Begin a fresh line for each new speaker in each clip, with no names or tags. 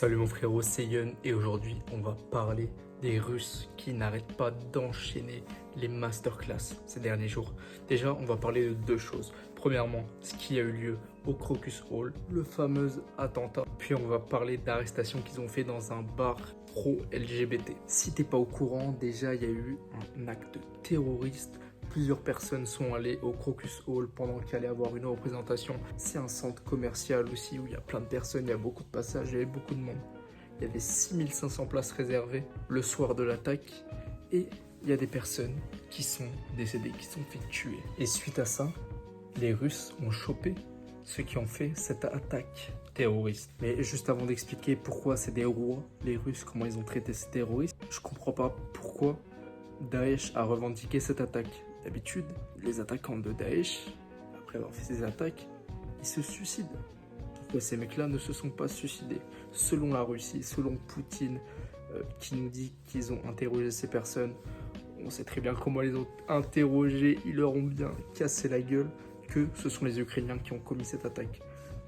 Salut mon frérot, c'est Yun et aujourd'hui on va parler des Russes qui n'arrêtent pas d'enchaîner les masterclass ces derniers jours. Déjà, on va parler de deux choses. Premièrement, ce qui a eu lieu au Crocus Hall, le fameux attentat. Puis on va parler d'arrestations qu'ils ont fait dans un bar pro-LGBT. Si t'es pas au courant, déjà il y a eu un acte terroriste. Plusieurs personnes sont allées au Crocus Hall pendant qu'il allait avoir une représentation. C'est un centre commercial aussi où il y a plein de personnes, il y a beaucoup de passages, il y avait beaucoup de monde. Il y avait 6500 places réservées le soir de l'attaque et il y a des personnes qui sont décédées, qui sont fait tuer. Et suite à ça, les Russes ont chopé ceux qui ont fait cette attaque terroriste. Mais juste avant d'expliquer pourquoi c'est des rois, les Russes, comment ils ont traité ces terroristes, je comprends pas pourquoi Daesh a revendiqué cette attaque. D'habitude, les attaquants de Daesh, après avoir fait ces attaques, ils se suicident. Pourquoi ces mecs-là ne se sont pas suicidés? Selon la Russie, selon Poutine, qui nous dit qu'ils ont interrogé ces personnes, on sait très bien comment ils ont interrogé, ils leur ont bien cassé la gueule, que ce sont les Ukrainiens qui ont commis cette attaque.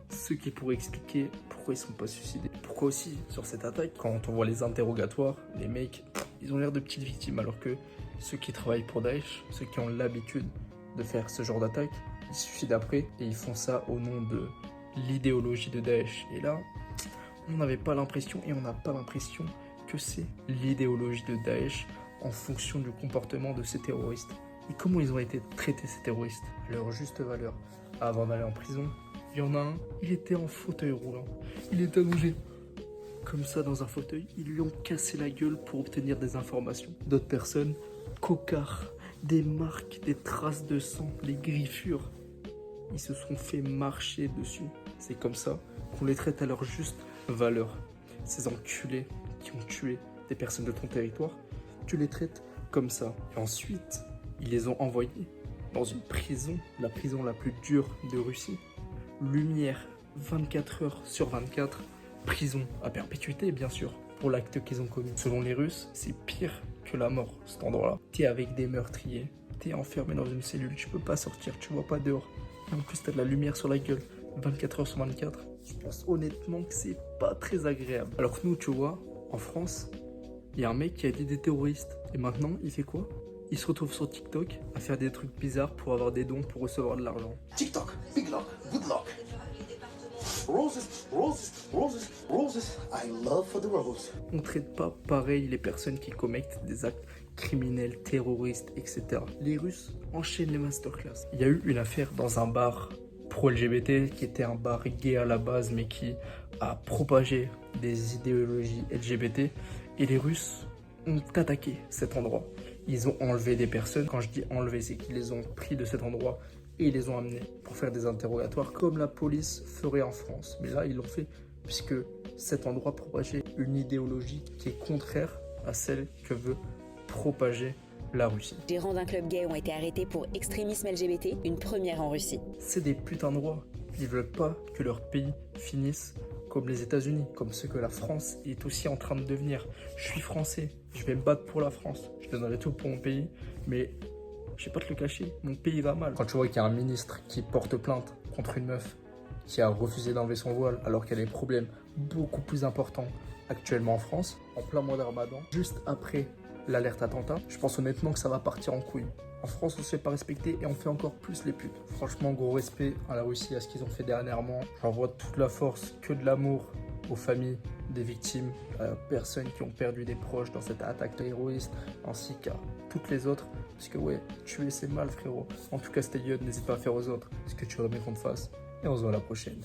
Ce qui pourrait expliquer pourquoi ils ne sont pas suicidés. Pourquoi aussi, sur cette attaque, quand on voit les interrogatoires, les mecs, ils ont l'air de petites victimes, alors que ceux qui travaillent pour Daesh, ceux qui ont l'habitude de faire ce genre d'attaque, ils se suicident après et ils font ça au nom de l'idéologie de Daesh. Et là, on n'avait pas l'impression et on n'a pas l'impression que c'est l'idéologie de Daesh en fonction du comportement de ces terroristes. Et comment ils ont été traités ces terroristes, à leur juste valeur. Avant d'aller en prison, il y en a un, il était en fauteuil roulant. Il était allongé comme ça dans un fauteuil. Ils lui ont cassé la gueule pour obtenir des informations. D'autres personnes, cocards, des marques, des traces de sang, des griffures. Ils se sont fait marcher dessus. C'est comme ça qu'on les traite à leur juste valeur. Ces enculés qui ont tué des personnes de ton territoire, tu les traites comme ça. Et ensuite, ils les ont envoyés dans une prison, la prison la plus dure de Russie. Lumière 24 heures sur 24, prison à perpétuité bien sûr, pour l'acte qu'ils ont commis. Selon les Russes, c'est pire que la mort, cet endroit-là. T'es avec des meurtriers, t'es enfermé dans une cellule, tu peux pas sortir, tu vois pas dehors. Et en plus t'as de la lumière sur la gueule, 24 heures sur 24. Je pense honnêtement que c'est pas très agréable. Alors que nous, tu vois, en France, il y a un mec qui a dit des terroristes. Et maintenant, il fait quoi? Il se retrouve sur TikTok à faire des trucs bizarres pour avoir des dons pour recevoir de l'argent.
TikTok, big luck, good luck. Roses, roses, roses, roses. I love for the roses.
On ne traite pas pareil les personnes qui commettent des actes criminels, terroristes, etc. Les Russes enchaînent les masterclass. Il y a eu une affaire dans un bar pro-LGBT qui était un bar gay à la base mais qui a propagé des idéologies LGBT et les Russes ont attaqué cet endroit. Ils ont enlevé des personnes. Quand je dis enlever, c'est qu'ils les ont pris de cet endroit et ils les ont amenés pour faire des interrogatoires comme la police ferait en France. Mais là, ils l'ont fait puisque cet endroit propageait une idéologie qui est contraire à celle que veut propager la Russie.
Les gérants d'un club gay ont été arrêtés pour extrémisme LGBT, une première en Russie.
C'est des putains de rois. Ils veulent pas que leur pays finisse comme les États-Unis, comme ce que la France est aussi en train de devenir. Je suis français, je vais me battre pour la France. Je donnerai tout pour mon pays, mais je vais pas te le cacher, mon pays va mal. Quand tu vois qu'il y a un ministre qui porte plainte contre une meuf qui a refusé d'enlever son voile alors qu'elle a des problèmes beaucoup plus importants actuellement en France, en plein mois de Ramadan, juste après l'alerte attentat, je pense honnêtement que ça va partir en couille. En France, on se fait pas respecter et on fait encore plus les putes. Franchement, gros respect à la Russie, à ce qu'ils ont fait dernièrement. J'envoie toute la force, que de l'amour aux familles des victimes, aux personnes qui ont perdu des proches dans cette attaque terroriste, ainsi qu'à toutes les autres. Parce que ouais, tuer c'est mal frérot. En tout cas, c'était Yud, n'hésite pas à faire aux autres ce que tu aurais aimé qu'on te fasse. Et on se voit à la prochaine.